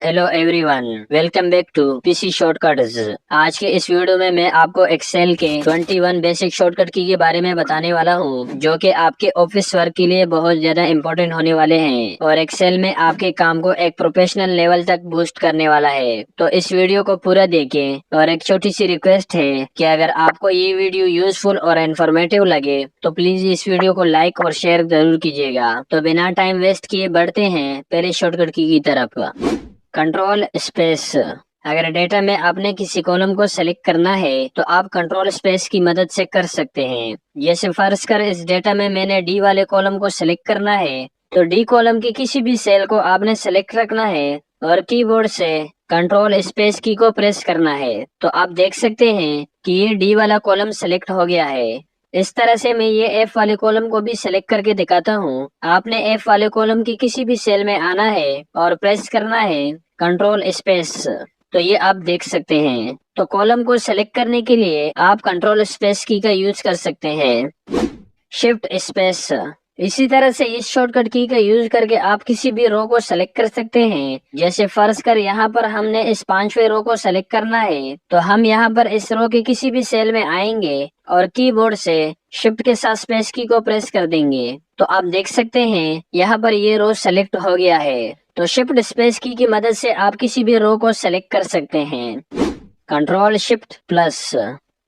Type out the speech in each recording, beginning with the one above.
Hello everyone, welcome back to PC shortcuts. आज के इस वीडियो में मैं आपको एक्सेल के 21 बेसिक शॉर्टकट की के बारे में बताने वाला हूं, जो कि आपके ऑफिस वर्क के लिए बहुत ज्यादा इम्पोर्टेंट होने वाले हैं और एक्सेल में आपके काम को एक प्रोफेशनल लेवल तक बूस्ट करने वाला है। तो इस वीडियो को पूरा देखें और एक छोटी सी रिक्वेस्ट है कि अगर आपको ये वीडियो यूजफुल और इन्फॉर्मेटिव लगे तो प्लीज इस वीडियो को लाइक और शेयर जरूर कीजिएगा। तो बिना टाइम वेस्ट किए बढ़ते हैं पहले शॉर्टकट की तरफ। Control space. अगर डेटा में आपने किसी कॉलम को सेलेक्ट करना है तो आप कंट्रोल स्पेस की मदद से कर सकते हैं। जैसे फर्ज कर इस डेटा में मैंने डी वाले कॉलम को सेलेक्ट करना है, तो डी कॉलम की किसी भी सेल को आपने सेलेक्ट रखना है और कीबोर्ड से कंट्रोल स्पेस की को प्रेस करना है। तो आप देख सकते हैं कि ये डी वाला कॉलम सेलेक्ट हो गया है। इस तरह से मैं ये एफ वाले कॉलम को भी सेलेक्ट करके दिखाता हूँ। आपने एफ वाले कॉलम की किसी भी सेल में आना है और प्रेस करना है कंट्रोल स्पेस। तो ये आप देख सकते हैं। तो कॉलम को सेलेक्ट करने के लिए आप कंट्रोल स्पेस की का यूज कर सकते हैं। Shift space. इसी तरह से इस शॉर्टकट की का यूज करके आप किसी भी रो को सेलेक्ट कर सकते हैं। जैसे फर्ज कर यहाँ पर हमने इस 5वें रो को सेलेक्ट करना है, तो हम यहाँ पर इस रो के किसी भी सेल में आएंगे और कीबोर्ड से शिफ्ट के साथ स्पेस की को प्रेस कर देंगे। तो आप देख सकते हैं यहाँ पर ये रो सेलेक्ट हो गया है। तो शिफ्ट स्पेस की मदद से आप किसी भी रो को सेलेक्ट कर सकते हैं। Control shift plus.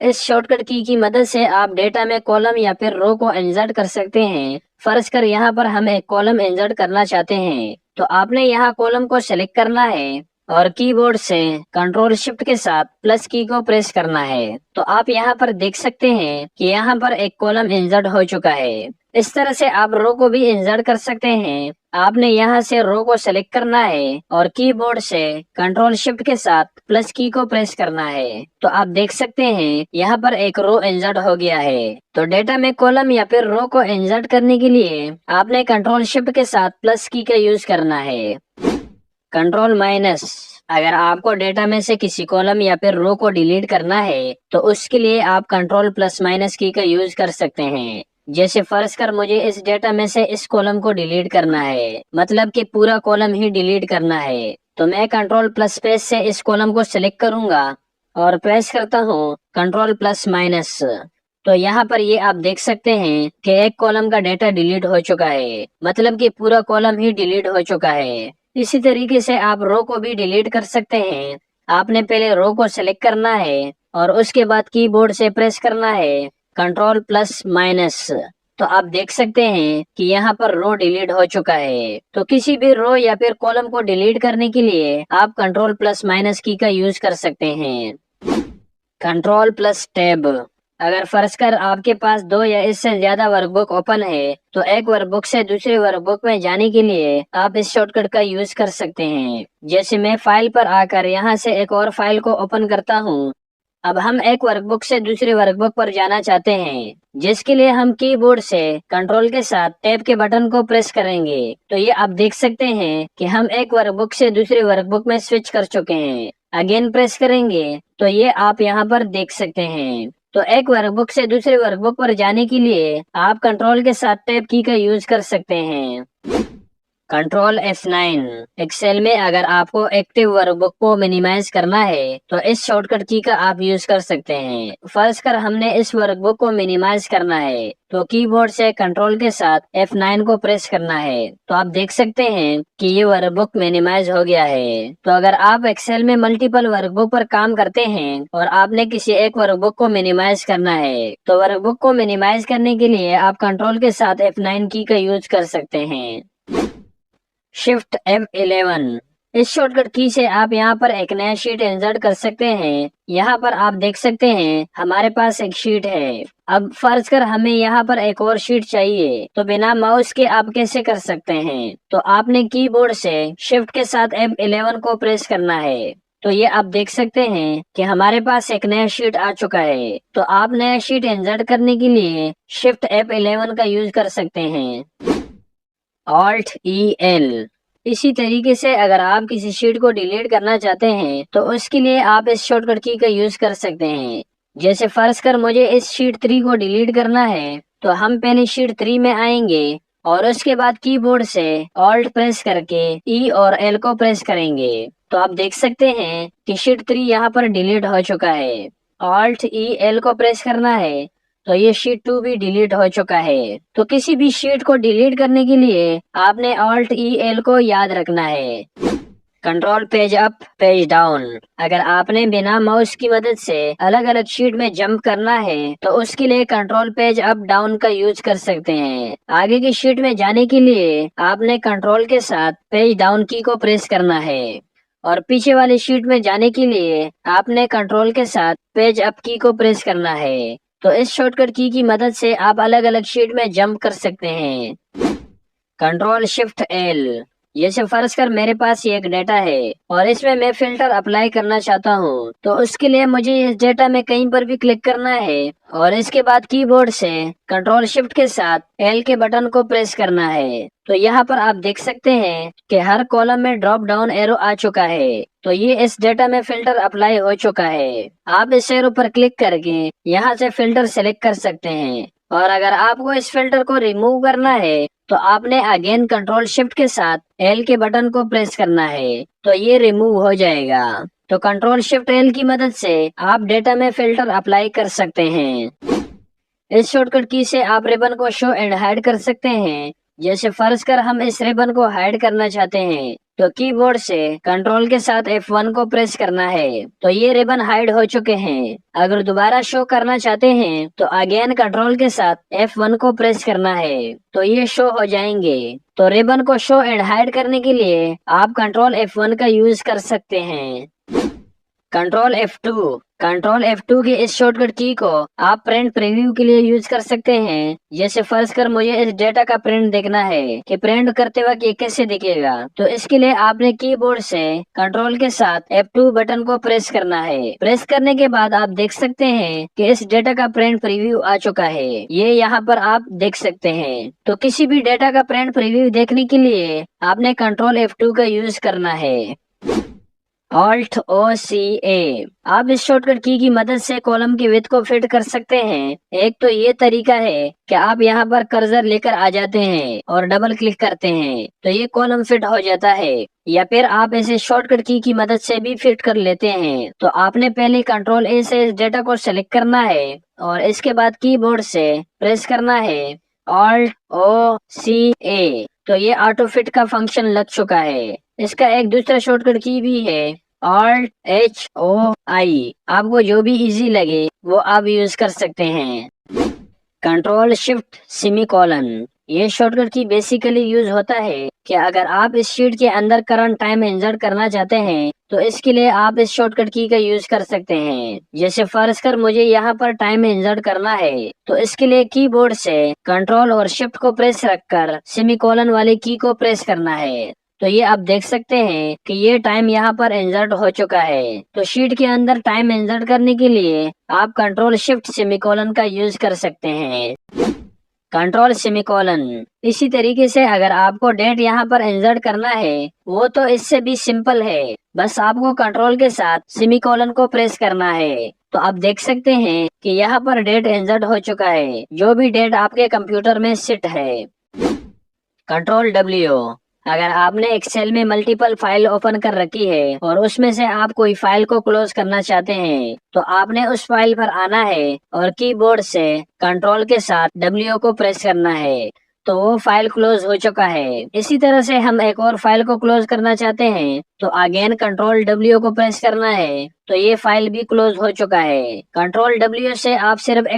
इस शॉर्टकट की मदद से आप डेटा में कॉलम या फिर रो को इंसर्ट कर सकते हैं। फर्ज कर यहाँ पर हम एक कॉलम इंसर्ट करना चाहते हैं, तो आपने यहाँ कॉलम को सेलेक्ट करना है और कीबोर्ड से कंट्रोल शिफ्ट के साथ प्लस की को प्रेस करना है। तो आप यहाँ पर देख सकते हैं कि यहाँ पर एक कॉलम इंसर्ट हो चुका है। इस तरह से आप रो को भी इंसर्ट कर सकते हैं। आपने यहाँ से रो को सेलेक्ट करना है और कीबोर्ड से कंट्रोल शिफ्ट के साथ प्लस की को प्रेस करना है। तो आप देख सकते हैं यहाँ पर एक रो इंसर्ट हो गया है। तो डेटा में कॉलम या फिर रो को इंसर्ट करने के लिए आपने कंट्रोल शिफ्ट के साथ प्लस की का यूज करना है। Control minus. अगर आपको डेटा में से किसी कॉलम या फिर रो को डिलीट करना है तो उसके लिए आप कंट्रोल प्लस माइनस की का यूज कर सकते हैं। जैसे फर्ज कर मुझे इस डेटा में से इस कॉलम को डिलीट करना है, मतलब कि पूरा कॉलम ही डिलीट करना है, तो मैं कंट्रोल प्लस स्पेस से इस कॉलम को सिलेक्ट करूंगा और प्रेस करता हूँ कंट्रोल प्लस माइनस। तो यहाँ पर ये आप देख सकते हैं कि एक कॉलम का डेटा डिलीट हो चुका है, मतलब कि पूरा कॉलम ही डिलीट हो चुका है। इसी तरीके से आप रो को भी डिलीट कर सकते हैं। आपने पहले रो को सिलेक्ट करना है और उसके बाद कीबोर्ड से प्रेस करना है कंट्रोल प्लस माइनस। तो आप देख सकते हैं कि यहाँ पर रो डिलीट हो चुका है। तो किसी भी रो या फिर कॉलम को डिलीट करने के लिए आप कंट्रोल प्लस माइनस की का यूज कर सकते हैं। Control plus tab. अगर फर्ज कर आपके पास दो या इससे ज्यादा वर्कबुक ओपन है, तो एक वर्कबुक से दूसरे वर्कबुक में जाने के लिए आप इस शॉर्टकट का यूज कर सकते हैं। जैसे मैं फाइल पर आकर यहाँ से एक और फाइल को ओपन करता हूँ। अब हम एक वर्कबुक से दूसरे वर्कबुक पर जाना चाहते हैं, जिसके लिए हम कीबोर्ड से कंट्रोल के साथ टैब के बटन को प्रेस करेंगे। तो ये आप देख सकते हैं कि हम एक वर्कबुक से दूसरे वर्कबुक में स्विच कर चुके हैं। अगेन प्रेस करेंगे तो ये आप यहाँ पर देख सकते हैं। तो एक वर्कबुक से दूसरे वर्कबुक पर जाने के लिए आप कंट्रोल के साथ टैब की का यूज कर सकते हैं। Control F9। एक्सेल में अगर आपको एक्टिव वर्कबुक को मिनिमाइज करना है तो इस शॉर्टकट की का आप यूज कर सकते हैं। फर्ज कर हमने इस वर्कबुक को मिनिमाइज करना है, तो कीबोर्ड से कंट्रोल के साथ F9 को प्रेस करना है। तो आप देख सकते हैं कि ये वर्कबुक मिनिमाइज हो गया है। तो अगर आप एक्सेल में मल्टीपल वर्कबुक पर काम करते हैं और आपने किसी एक वर्कबुक को मिनिमाइज करना है, तो वर्कबुक को मिनिमाइज करने के लिए आप कंट्रोल के साथ F9 की का यूज कर सकते हैं। Shift F11। इस शॉर्टकट की से आप यहाँ पर एक नया शीट इंसर्ट कर सकते हैं। यहाँ पर आप देख सकते हैं हमारे पास एक शीट है। अब फर्ज कर हमें यहाँ पर एक और शीट चाहिए, तो बिना माउस के आप कैसे कर सकते हैं? तो आपने कीबोर्ड से शिफ्ट के साथ F11 को प्रेस करना है। तो ये आप देख सकते हैं कि हमारे पास एक नया शीट आ चुका है। तो आप नया शीट इंसर्ट करने के लिए शिफ्ट F11 का यूज कर सकते हैं। Alt EL। इसी तरीके से अगर आप किसी शीट को डिलीट करना चाहते हैं तो उसके लिए आप इस शॉर्टकट की का यूज कर सकते हैं। जैसे फर्ज कर मुझे इस शीट 3 को डिलीट करना है, तो हम पहले शीट 3 में आएंगे और उसके बाद कीबोर्ड से ऑल्ट प्रेस करके E और L को प्रेस करेंगे। तो आप देख सकते हैं कि शीट 3 यहाँ पर डिलीट हो चुका है। ऑल्ट ई एल को प्रेस करना है तो ये शीट 2 भी डिलीट हो चुका है। तो किसी भी शीट को डिलीट करने के लिए आपने ऑल्ट ई एल को याद रखना है। Control page up page down, अगर आपने बिना माउस की मदद से अलग अलग शीट में जंप करना है तो उसके लिए कंट्रोल पेज अप डाउन का यूज कर सकते हैं। आगे की शीट में जाने के लिए आपने कंट्रोल के साथ पेज डाउन की को प्रेस करना है और पीछे वाली शीट में जाने के लिए आपने कंट्रोल के साथ पेज अप की को प्रेस करना है। तो इस शॉर्टकट की मदद से आप अलग अलग शीट में जंप कर सकते हैं। कंट्रोल शिफ्ट एल, जैसे फर्ज कर मेरे पास ये एक डेटा है और इसमें मैं फिल्टर अप्लाई करना चाहता हूँ, तो उसके लिए मुझे इस डेटा में कहीं पर भी क्लिक करना है और इसके बाद कीबोर्ड से कंट्रोल शिफ्ट के साथ एल के बटन को प्रेस करना है। तो यहाँ पर आप देख सकते हैं कि हर कॉलम में ड्रॉप डाउन एरो आ चुका है। तो ये इस डेटा में फिल्टर अप्लाई हो चुका है। आप इस एरो पर क्लिक करके यहाँ से फिल्टर सेलेक्ट कर सकते हैं और अगर आपको इस फिल्टर को रिमूव करना है तो आपने अगेन कंट्रोल शिफ्ट के साथ एल के बटन को प्रेस करना है तो ये रिमूव हो जाएगा। तो कंट्रोल शिफ्ट एल की मदद से आप डेटा में फिल्टर अप्लाई कर सकते हैं। इस शॉर्टकट की से आप रिबन को शो एंड हाइड कर सकते हैं। जैसे फर्ज कर हम इस रिबन को हाइड करना चाहते हैं तो कीबोर्ड से कंट्रोल के साथ F1 को प्रेस करना है तो ये रिबन हाइड हो चुके हैं। अगर दोबारा शो करना चाहते हैं तो अगेन कंट्रोल के साथ F1 को प्रेस करना है तो ये शो हो जाएंगे। तो रिबन को शो एंड हाइड करने के लिए आप कंट्रोल F1 का यूज कर सकते हैं। कंट्रोल F2 की इस शॉर्टकट की को आप प्रिंट प्रीव्यू के लिए यूज कर सकते हैं। जैसे फर्ज कर मुझे इस डेटा का प्रिंट देखना है कि प्रिंट करते वक्त ये कैसे दिखेगा, तो इसके लिए आपने कीबोर्ड से कंट्रोल के साथ F2 बटन को प्रेस करना है। प्रेस करने के बाद आप देख सकते हैं कि इस डेटा का प्रिंट प्रीव्यू आ चुका है। ये यहाँ पर आप देख सकते हैं। तो किसी भी डेटा का प्रिंट प्रीव्यू देखने के लिए आपने कंट्रोल F2 का यूज करना है। ऑल्ट ओ सी ए, आप इस शॉर्टकट की मदद से कॉलम की विड्थ को फिट कर सकते हैं। एक तो ये तरीका है कि आप यहाँ पर कर्सर लेकर आ जाते हैं और डबल क्लिक करते हैं तो ये कॉलम फिट हो जाता है, या फिर आप इसे शॉर्टकट की मदद से भी फिट कर लेते हैं। तो आपने पहले कंट्रोल ए से इस डेटा को सेलेक्ट करना है और इसके बाद कीबोर्ड से प्रेस करना है ऑल्ट ओ सी ए। तो ये ऑटो फिट का फंक्शन लग चुका है। इसका एक दूसरा शॉर्टकट की भी है ऑल्ट HOI, आपको जो भी इजी लगे वो आप यूज कर सकते हैं। कंट्रोल शिफ्ट सेमीकोलन, ये शॉर्टकट की बेसिकली यूज होता है कि अगर आप इस शीट के अंदर करंट टाइम इंसर्ट करना चाहते हैं तो इसके लिए आप इस शॉर्टकट की का यूज कर सकते हैं। जैसे फर्ज कर मुझे यहाँ पर टाइम इंसर्ट करना है तो इसके लिए कीबोर्ड से कंट्रोल और शिफ्ट को प्रेस रखकर सेमीकोलन वाली की को प्रेस करना है। तो ये आप देख सकते हैं कि ये टाइम यहाँ पर इंसर्ट हो चुका है। तो शीट के अंदर टाइम इंसर्ट करने के लिए आप कंट्रोल शिफ्ट सेमीकोलन का यूज कर सकते हैं। कंट्रोल सेमीकोलन, इसी तरीके से अगर आपको डेट यहाँ पर इंसर्ट करना है वो तो इससे भी सिंपल है, बस आपको कंट्रोल के साथ सेमीकोलन को प्रेस करना है। तो आप देख सकते हैं कि यहाँ पर डेट इंसर्ट हो चुका है, जो भी डेट आपके कंप्यूटर में सेट है। कंट्रोल W, अगर आपने एक्सेल में मल्टीपल फाइल ओपन कर रखी है और उसमें से आप कोई फाइल को क्लोज करना चाहते हैं तो आपने उस फाइल पर आना है और कीबोर्ड से कंट्रोल के साथ W को प्रेस करना है तो वो फाइल क्लोज हो चुका है। इसी तरह से हम एक और फाइल को क्लोज करना चाहते हैं तो अगेन कंट्रोल W को प्रेस करना है तो ये फाइल भी क्लोज हो चुका है। कंट्रोल W से आप सिर्फ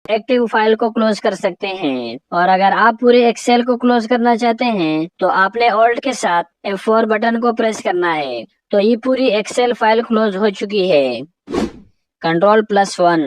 एक्टिव फाइल को क्लोज कर सकते हैं और अगर आप पूरे एक्सेल को क्लोज करना चाहते हैं तो आपने ऑल्ट के साथ F4 बटन को प्रेस करना है तो ये पूरी एक्सेल फाइल क्लोज हो चुकी है। कंट्रोल+1,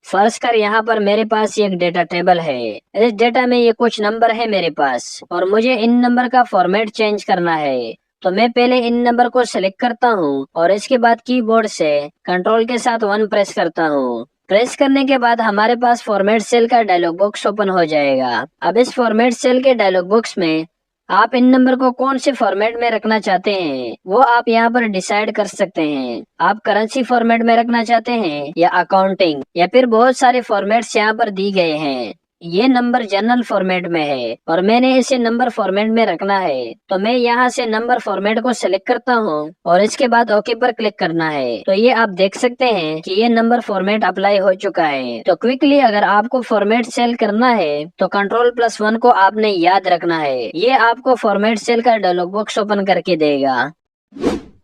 फर्ज कर यहाँ पर मेरे पास एक डेटा टेबल है। इस डेटा में ये कुछ नंबर है मेरे पास और मुझे इन नंबर का फॉर्मेट चेंज करना है। तो मैं पहले इन नंबर को सिलेक्ट करता हूँ और इसके बाद कीबोर्ड से कंट्रोल के साथ 1 प्रेस करता हूँ। प्रेस करने के बाद हमारे पास फॉर्मेट सेल का डायलॉग बॉक्स ओपन हो जाएगा। अब इस फॉर्मेट सेल के डायलॉग बॉक्स में आप इन नंबर को कौन से फॉर्मेट में रखना चाहते हैं वो आप यहाँ पर डिसाइड कर सकते हैं। आप करेंसी फॉर्मेट में रखना चाहते हैं या अकाउंटिंग, या फिर बहुत सारे फॉर्मेट्स यहाँ पर दी गए हैं। ये नंबर जनरल फॉर्मेट में है और मैंने इसे नंबर फॉर्मेट में रखना है। तो मैं यहाँ से नंबर फॉर्मेट को सिलेक्ट करता हूँ और इसके बाद ओके पर क्लिक करना है। तो ये आप देख सकते हैं कि ये नंबर फॉर्मेट अप्लाई हो चुका है। तो क्विकली अगर आपको फॉर्मेट सेल करना है तो Ctrl+1 को आपने याद रखना है। ये आपको फॉर्मेट सेल का डायलॉग बॉक्स ओपन करके देगा।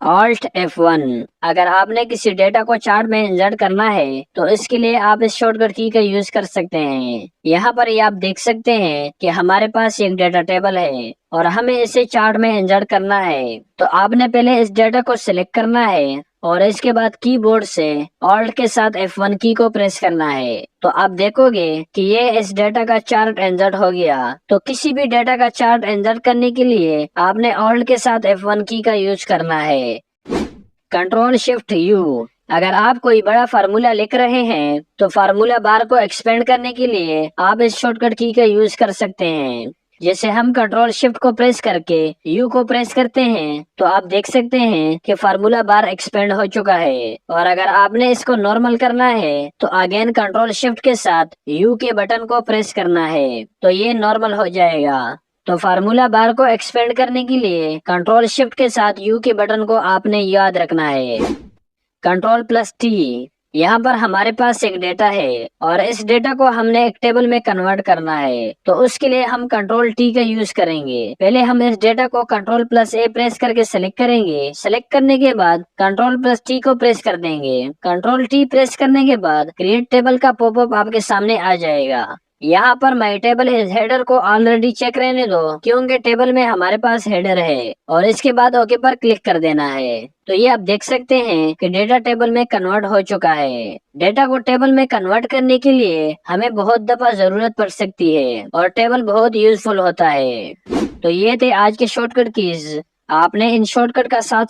Alt F1 अगर आपने किसी डेटा को चार्ट में इंसर्ट करना है तो इसके लिए आप इस शॉर्टकट की का यूज कर सकते हैं। यहाँ पर ये आप देख सकते हैं कि हमारे पास एक डेटा टेबल है और हमें इसे चार्ट में इंसर्ट करना है। तो आपने पहले इस डेटा को सिलेक्ट करना है और इसके बाद कीबोर्ड से Alt के साथ F1 की को प्रेस करना है। तो आप देखोगे कि ये इस डेटा का चार्ट इंसर्ट हो गया। तो किसी भी डेटा का चार्ट इंसर्ट करने के लिए आपने Alt के साथ F1 की का यूज करना है। Ctrl+Shift+U अगर आप कोई बड़ा फार्मूला लिख रहे हैं तो फार्मूला बार को एक्सपेंड करने के लिए आप इस शॉर्टकट की का यूज कर सकते हैं। जैसे हम Ctrl+Shift को प्रेस करके U को प्रेस करते हैं तो आप देख सकते हैं कि फार्मूला बार एक्सपेंड हो चुका है। और अगर आपने इसको नॉर्मल करना है तो अगेन Ctrl+Shift के साथ U के बटन को प्रेस करना है तो ये नॉर्मल हो जाएगा। तो फार्मूला बार को एक्सपेंड करने के लिए Ctrl+Shift के साथ U के बटन को आपने याद रखना है। Ctrl+T यहाँ पर हमारे पास एक डेटा है और इस डेटा को हमने एक टेबल में कन्वर्ट करना है। तो उसके लिए हम Ctrl+T का यूज करेंगे। पहले हम इस डेटा को Ctrl+A प्रेस करके सेलेक्ट करेंगे। सेलेक्ट करने के बाद Ctrl+T को प्रेस कर देंगे। Ctrl+T प्रेस करने के बाद क्रिएट टेबल का पॉपअप आपके सामने आ जाएगा। यहाँ पर माई टेबल इस हेडर को ऑलरेडी चेक रहने दो क्योंकि टेबल में हमारे पास हेडर है और इसके बाद ओके पर क्लिक कर देना है। तो ये आप देख सकते हैं कि डेटा टेबल में कन्वर्ट हो चुका है। डेटा को टेबल में कन्वर्ट करने के लिए हमें बहुत दफा जरूरत पड़ सकती है और टेबल बहुत यूजफुल होता है। तो ये थे आज के शॉर्टकट कीज। आपने इन शॉर्टकट का साथ